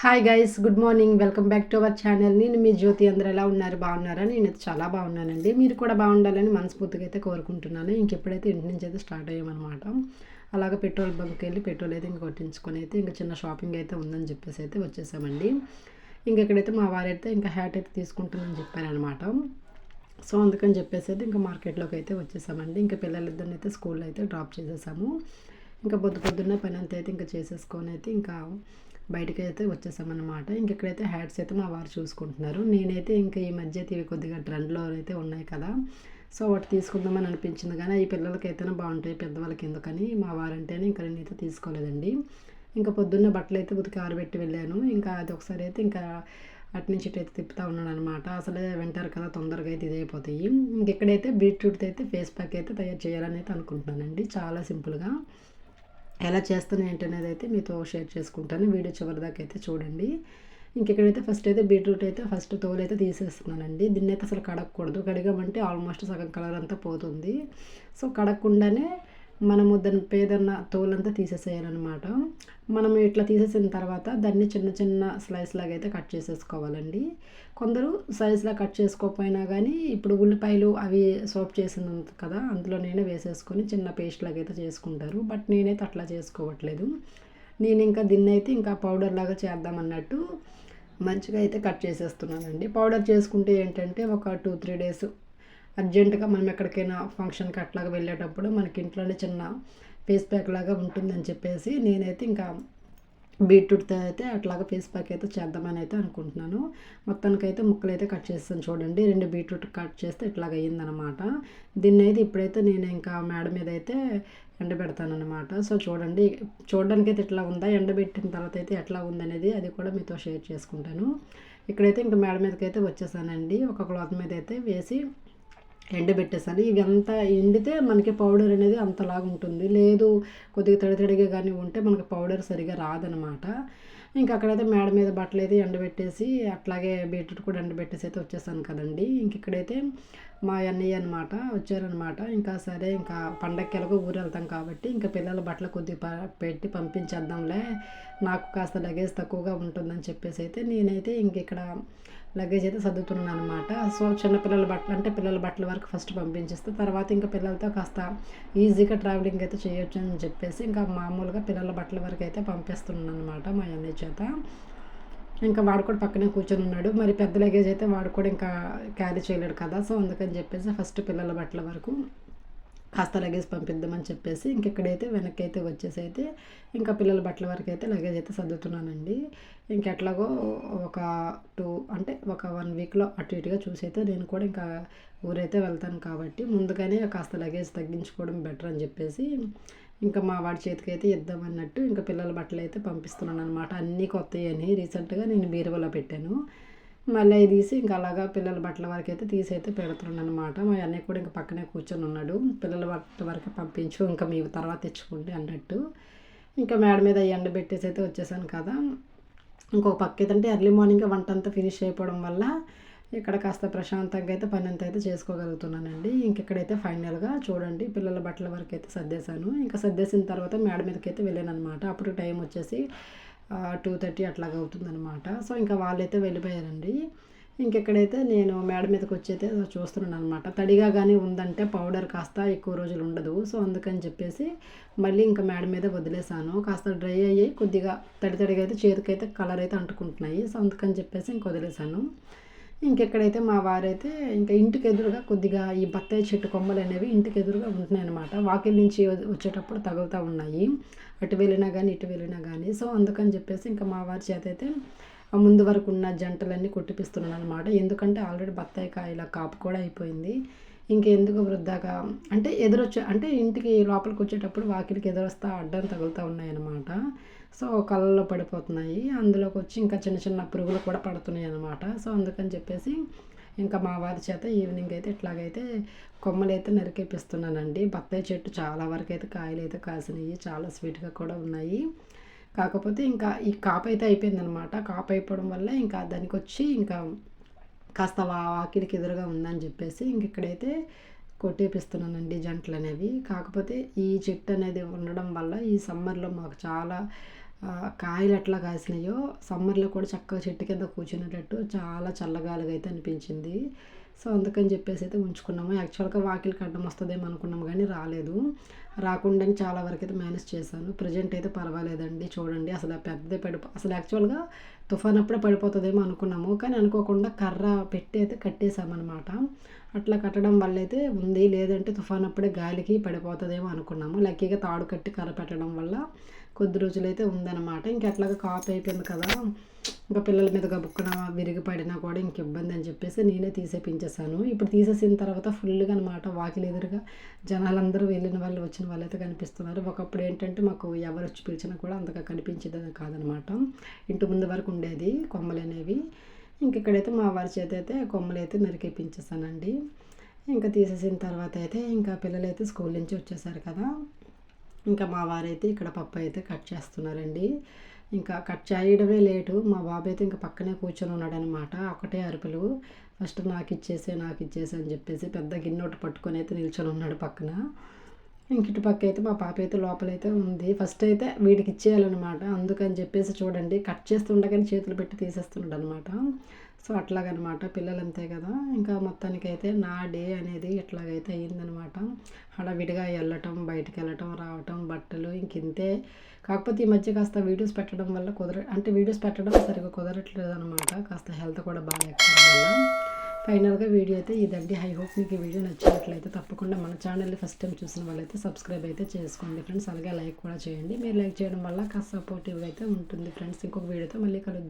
Hi guys, good morning. Welcome back to our channel. నేను మీ జ్యోతి. అందరూ ఎలా ఉన్నారు? బాగున్నారా? నేనైతే చాలా బాగున్నానండి. మీరు కూడా బాగుండాలని మనస్ఫూర్తిగా అయితే కోరుకుంటున్నాను. ఇంకెప్పుడైతే ఇంటి నుంచి అయితే స్టార్ట్ అయ్యామన్నమాట. అలాగే పెట్రోల్ బంక్కి వెళ్ళి పెట్రోల్ అయితే ఇంక కొట్టించుకొని అయితే ఇంకా చిన్న షాపింగ్ అయితే ఉందని చెప్పేసి అయితే వచ్చేసామండి. ఇంకెక్కడైతే మా వారైతే ఇంకా హ్యాట్ అయితే తీసుకుంటుందని చెప్పారనమాట. సో అందుకని చెప్పేసి అయితే ఇంకా మార్కెట్లోకి అయితే వచ్చేసామండి. ఇంకా పిల్లలిద్దరిని అయితే స్కూల్లో అయితే డ్రాప్ చేసేసాము. ఇంకా పొద్దున్నే పని అంతా అయితే ఇంకా చేసేసుకొని అయితే ఇంకా బయటకి అయితే వచ్చేసామన్నమాట. ఇంకెక్కడైతే హ్యాట్స్ అయితే మా వారు చూసుకుంటున్నారు. నేనైతే ఇంకా ఈ మధ్య ఇవి కొద్దిగా ట్రెండ్లో అయితే ఉన్నాయి కదా, సో వాటి తీసుకుందామని అనిపించింది. కానీ ఈ పిల్లలకైతేనే బాగుంటాయి, పెద్దవాళ్ళకి ఎందుకని మా వారంటేనే ఇంకా నేనైతే తీసుకోలేదండి. ఇంకా పొద్దున్నే బట్టలు అయితే ఉతికి ఆరబెట్టి వెళ్ళాను. ఇంకా అది ఒకసారి అయితే ఇంకా అటు నుంచి ఇటు అయితే తిప్పుతూ ఉన్నాను అనమాట. అసలే వింటారు కదా, తొందరగా అయితే ఇదైపోతాయి. ఇంకెక్కడైతే బీట్రూట్ అయితే ఫేస్ ప్యాక్ అయితే తయారు చేయాలని అయితే అనుకుంటున్నానండి. చాలా సింపుల్గా ఎలా చేస్తాను ఏంటనేది అయితే మీతో షేర్ చేసుకుంటాను. వీడియో చివరిదాకా అయితే చూడండి. ఇంకెక్కడైతే ఫస్ట్ అయితే బీట్రూట్ అయితే ఫస్ట్ తోలు అయితే తీసేస్తున్నానండి. దీన్ని అయితే అసలు కడగకూడదు. కడిగామంటే ఆల్మోస్ట్ సగం కలర్ అంతా పోతుంది. సో కడగకుండానే మనము దాని పేదన్న తోలంతా తీసేసేయాలన్నమాట. మనం ఇట్లా తీసేసిన తర్వాత దాన్ని చిన్న చిన్న స్లైస్ లాగా అయితే కట్ చేసేసుకోవాలండి. కొందరు సైజ్లా కట్ చేసుకోకపోయినా కానీ ఇప్పుడు ఉల్లిపాయలు అవి సోప్ చేసింది కదా, అందులో నేనే వేసేసుకొని చిన్న పేస్ట్ లాగా అయితే చేసుకుంటారు. బట్ నేనైతే అట్లా చేసుకోవట్లేదు. నేను ఇంకా దీన్ని అయితే ఇంకా పౌడర్ లాగా చేద్దామన్నట్టు మంచిగా అయితే కట్ చేసేస్తున్నానండి. పౌడర్ చేసుకుంటే ఏంటంటే ఒక 2-3 డేస్ అర్జెంటుగా మనం ఎక్కడికైనా ఫంక్షన్కి అట్లాగా వెళ్ళేటప్పుడు మనకి ఇంట్లోనే చిన్న ఫేస్ ప్యాక్ లాగా ఉంటుందని చెప్పేసి నేనైతే ఇంకా బీట్రూట్తో అయితే అట్లాగా ఫేస్ ప్యాక్ అయితే చేద్దామని అయితే అనుకుంటున్నాను. మొత్తానికైతే ముక్కలు అయితే కట్ చేస్తాను చూడండి. 2 బీట్రూట్ కట్ చేస్తే ఇట్లాగ అయ్యిందనమాట. దీన్ని అయితే ఇప్పుడైతే నేను ఇంకా మేడ మీద అయితే ఎండబెడతానమాట. సో చూడండి, చూడడానికి అయితే ఇట్లా ఉందా, ఎండబెట్టిన తర్వాత అయితే ఎట్లా ఉందనేది అది కూడా మీతో షేర్ చేసుకుంటాను. ఇక్కడైతే ఇంకా మేడ మీదకి అయితే వచ్చేసానండి. ఒక క్లాత్ మీద అయితే వేసి ఎండబెట్టేసాను. ఇవి అంతా ఎండితే మనకి పౌడర్ అనేది అంతలాగా ఉంటుంది. లేదు కొద్దిగా తడిగా కానీ ఉంటే మనకి పౌడర్ సరిగా రాదనమాట. ఇంకా అక్కడైతే మేడ మీద బట్టలు అయితే ఎండబెట్టేసి అట్లాగే బీట్రూట్ కూడా ఎండబెట్టేసి అయితే వచ్చేసాను కదండి. ఇంక ఇక్కడైతే మా అన్నయ్య అనమాట వచ్చారనమాట. ఇంకా సరే ఇంకా పండగకి ఎలాగో ఊరు వెళ్తాం కాబట్టి ఇంకా పిల్లల బట్టలు కొద్దిగా పెట్టి పంపించేద్దాంలే, నాకు కాస్త లగేజ్ తక్కువగా ఉంటుందని చెప్పేసి అయితే నేనైతే ఇంక ఇక్కడ లగేజ్ అయితే సర్దుతున్నాను అనమాట. సో చిన్నపిల్లల బట్టలు అంటే పిల్లల బట్టల వరకు ఫస్ట్ పంపించేస్తే తర్వాత ఇంకా పిల్లలతో కాస్త ఈజీగా ట్రావెలింగ్ అయితే చేయొచ్చు అని చెప్పేసి ఇంకా మామూలుగా పిల్లల బట్టల వరకు అయితే పంపిస్తున్నాను అనమాట మా అన్నయ్య చేత. ఇంకా వాడు కూడా పక్కనే కూర్చొని ఉన్నాడు. మరి పెద్ద లగేజ్ అయితే వాడు కూడా ఇంకా క్యారీ చేయలేడు కదా, సో అందుకని చెప్పేసి ఫస్ట్ పిల్లల బట్టల వరకు కాస్త లగేజ్ పంపిద్దామని చెప్పేసి ఇంకెక్కడైతే వెనక్కి అయితే వచ్చేసి అయితే ఇంకా పిల్లల బట్టల వరకు అయితే లగేజ్ అయితే సర్దుతున్నానండి. ఇంకెట్లాగో ఒక 2 అంటే ఒక 1 వీక్లో అటు ఇటుగా చూసి అయితే నేను కూడా ఇంకా ఊరైతే వెళ్తాను కాబట్టి ముందుగానే కాస్త లగేజ్ తగ్గించుకోవడం బెటర్ అని చెప్పేసి ఇంకా మా వాడి చేతికి అయితే ఇద్దామన్నట్టు ఇంకా పిల్లల బట్టలు అయితే పంపిస్తున్నాను అనమాట. అన్నీ కొత్తవి అని రీసెంట్గా నేను బీరువాలో పెట్టాను. మళ్ళీ అవి తీసి ఇంకా అలాగా పిల్లల బట్టల వరకు అయితే తీసి అయితే పెడుతున్నాను అనమాట. మా అన్నయ్య కూడా ఇంకా పక్కనే కూర్చొని ఉన్నాడు. పిల్లల బట్టల వరకు పంపించు, ఇంకా మీ తర్వాత తెచ్చుకోండి అన్నట్టు. ఇంకా మేడ మీద ఎండబెట్టేసి అయితే వచ్చేసాను కదా. ఇంకొక పక్క ఏంటంటే ఎర్లీ మార్నింగ్ వంట అంతా ఫినిష్ అయిపోవడం వల్ల ఇక్కడ కాస్త ప్రశాంతంగా అయితే పని అంతా అయితే చేసుకోగలుగుతున్నానండి. ఇంకెక్కడైతే ఫైనల్గా చూడండి పిల్లల బట్టల వరకు అయితే సర్దేశాను. ఇంకా సర్దేసిన తర్వాత మేడ మీదకి అయితే వెళ్ళాను అనమాట. అప్పుడు టైం వచ్చేసి 2:30 అట్లాగా అవుతుందనమాట. సో ఇంకా వాళ్ళైతే వెళ్ళిపోయారండి. ఇంకెక్కడైతే నేను మేడ మీదకి వచ్చి అయితే చూస్తున్నాను అనమాట. తడిగా కానీ ఉందంటే పౌడర్ కాస్త ఎక్కువ రోజులు ఉండదు. సో అందుకని చెప్పేసి మళ్ళీ ఇంకా మేడ మీద వదిలేసాను. కాస్త డ్రై అయ్యి కొద్దిగా తడిగా అయితే చేతికైతే కలర్ అయితే అంటుకుంటున్నాయి. సో అందుకని చెప్పేసి ఇంక వదిలేసాను. ఇంకెక్కడైతే మా వారైతే ఇంకా ఇంటికి ఎదురుగా కొద్దిగా ఈ బత్తాయి చెట్టు కొమ్మలు అనేవి ఇంటికి ఎదురుగా ఉంటున్నాయి అనమాట. వాకిలి నుంచి వచ్చేటప్పుడు తగులుతూ ఉన్నాయి, అటు వెళ్ళినా కానీ ఇటు వెళ్ళినా కానీ. సో అందుకని చెప్పేసి ఇంకా మా వారి చేత అయితే ఆ ముందు వరకు ఉన్న జంటలన్నీ కొట్టిపిస్తున్నాను అనమాట. ఎందుకంటే ఆల్రెడీ బత్తాయి కాయల కాపు కూడా అయిపోయింది. ఇంకెందుకు వృద్ధాగా అంటే ఎదురొచ్చే అంటే ఇంటికి లోపలికి వచ్చేటప్పుడు వాకిలికి ఎదురొస్తా అడ్డం తగులుతూ ఉన్నాయి అన్నమాట. సో కళ్ళల్లో పడిపోతున్నాయి. అందులోకి వచ్చి ఇంకా చిన్న చిన్న పురుగులు కూడా పడుతున్నాయి అన్నమాట. సో అందుకని చెప్పేసి ఇంకా మా వారి చేత ఈవినింగ్ అయితే ఇట్లాగైతే కొమ్మలు అయితే నరికేపిస్తున్నానండి. బత్తాయి చెట్టు చాలా వరకు అయితే కాయలు అయితే కాసినాయి, చాలా స్వీట్గా కూడా ఉన్నాయి. కాకపోతే ఇంకా ఈ కాపు అయితే అయిపోయిందనమాట. కాపు అయిపోవడం వల్ల ఇంకా దానికి వచ్చి ఇంకా కాస్త వాకిలికి ఎదురుగా ఉందని చెప్పేసి ఇంక ఇక్కడైతే కొట్టేపిస్తున్నానండి జంటలు అనేవి. కాకపోతే ఈ చెట్టు అనేది ఉండడం వల్ల ఈ సమ్మర్లో మాకు చాలా కాయలు ఎట్లా కాసినాయో సమ్మర్లో కూడా చక్కగా చెట్టు కింద కూర్చునేటట్టు చాలా చల్లగాలిగా అయితే అనిపించింది. సో అందుకని చెప్పేసి అయితే ఉంచుకున్నాము. యాక్చువల్గా వాకిలికి అడ్డం వస్తుందేమో అనుకున్నాము కానీ రాలేదు. రాకుండానే చాలా వరకు అయితే మేనేజ్ చేశాను. ప్రజెంట్ అయితే పర్వాలేదండి. చూడండి అసలు పెద్దదే అసలు యాక్చువల్గా తుఫాన్ అప్పుడే పడిపోతుందేమో అనుకున్నాము కానీ అనుకోకుండా కర్ర పెట్టి అయితే కట్టేసామన్నమాట. అట్లా కట్టడం వల్ల అయితే ఉంది, లేదంటే తుఫాన్ అప్పుడే గాలికి పడిపోతుందేమో అనుకున్నాము. లక్కీగా తాడు కట్టి కర్ర పెట్టడం వల్ల కొద్ది రోజులైతే ఉందన్నమాట. ఇంక అట్లాగా కాపు అయిపోయింది కదా, ఇంకా పిల్లల మీద గబుక్కున విరిగి పడినా కూడా ఇంక ఇబ్బంది అని చెప్పేసి నేనే తీసేపించేసాను. ఇప్పుడు తీసేసిన తర్వాత ఫుల్గా అనమాట వాకిలి ఎదురుగా జనాలందరూ వెళ్ళిన వాళ్ళు వచ్చిన వాళ్ళు అయితే కనిపిస్తున్నారు. ఒకప్పుడు ఏంటంటే మాకు ఎవరు వచ్చి పిలిచినా కూడా అంతగా కనిపించేది కాదనమాట. ఇంటి ముందు వరకు ఉండేది కొమ్మలు అనేవి. ఇంక ఇక్కడైతే మా వారి చేత అయితే కొమ్మలు అయితే నరికేపించేసానండి. ఇంకా తీసేసిన తర్వాత అయితే ఇంకా పిల్లలైతే స్కూల్ నుంచి వచ్చేసారు కదా, ఇంకా మా వారైతే ఇక్కడ పప్పు అయితే కట్ చేస్తున్నారండి. ఇంకా కట్ చేయడమే లేటు, మా బాబు అయితే ఇంకా పక్కనే కూర్చొని ఉన్నాడనమాట. ఒకటే అరుపులు, ఫస్ట్ నాకు ఇచ్చేసే అని చెప్పేసి పెద్ద గిన్నె ఒకటి పట్టుకొని అయితే నిల్చొని ఉన్నాడు పక్కన. ఇంక ఇటు పక్క అయితే మా పాప అయితే లోపలైతే ఉంది. ఫస్ట్ అయితే వీడికి ఇచ్చేయాలన్నమాట. అందుకని చెప్పేసి చూడండి కట్ చేస్తుండగానే చేతులు పెట్టి తీసేస్తున్నాడు అనమాట. సో అట్లాగనమాట, పిల్లలు అంతే కదా. ఇంకా మొత్తానికైతే నా డే అనేది ఇట్లాగైతే అయ్యిందనమాట. హడావిడిగా వెళ్ళటం, బయటికి వెళ్ళటం, రావటం, బట్టలు ఇంతే. కాకపోతే ఈ మధ్య కాస్త వీడియోస్ పెట్టడం వల్ల అంటే వీడియోస్ పెట్టడం సరిగ్గా కుదరట్లేదు అనమాట. కాస్త హెల్త్ కూడా బాగాలేకపోవడం వల్ల. ఫైనల్గా వీడియో అయితే ఇదండి. ఐ హోప్ మీకు ఈ వీడియో నచ్చినట్లయితే తప్పకుండా మన ఛానల్ని ఫస్ట్ టైం చూసిన వాళ్ళైతే సబ్స్క్రైబ్ అయితే చేసుకోండి ఫ్రెండ్స్. అలాగే లైక్ కూడా చేయండి. మీరు లైక్ చేయడం వల్ల కాస్త సపోర్టివ్గా అయితే ఉంటుంది ఫ్రెండ్స్. ఇంకొక వీడియోతో మళ్ళీ కలుద్దాం.